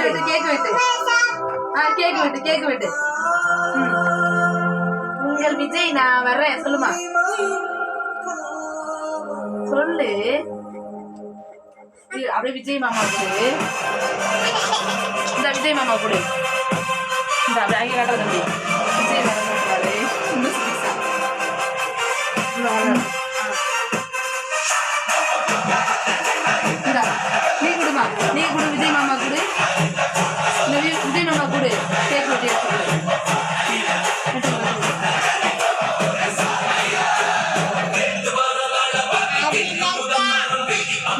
வெட்டு கேக் வெட்டு. கேக் வெட்டு. உங்கள் விஜய் நான் வர்றேன் சொல்லுமா சொல்லு. அப்படியே விஜய் மாமா கொடு. இந்த விஜய் மாமா கொடு. இந்த அப்படியே அங்கே காட்ட தம்பி விஜய் மாமா கொடுப்பாரு. நீ கொடுமா, நீ கொடு விஜய் மாமா கொடு. இந்த விஜய் மாமா கொடு. கேக் வெட்டி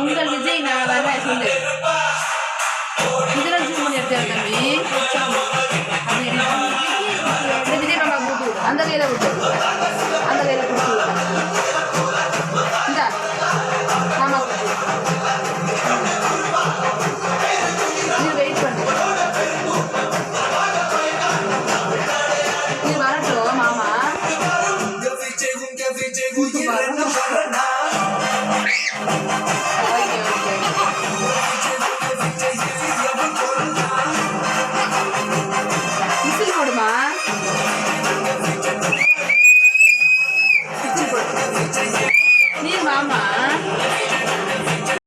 உங்கள் விஜய் நான் வரேன் சொல்லு. இதெல்லாம் ஜூம் பண்ணி எடுத்தாரு தம்பி. அப்படி விஜய் மாமா கொடுத்து அந்த கையில கொடுத்து அந்த கையில கொடுத்து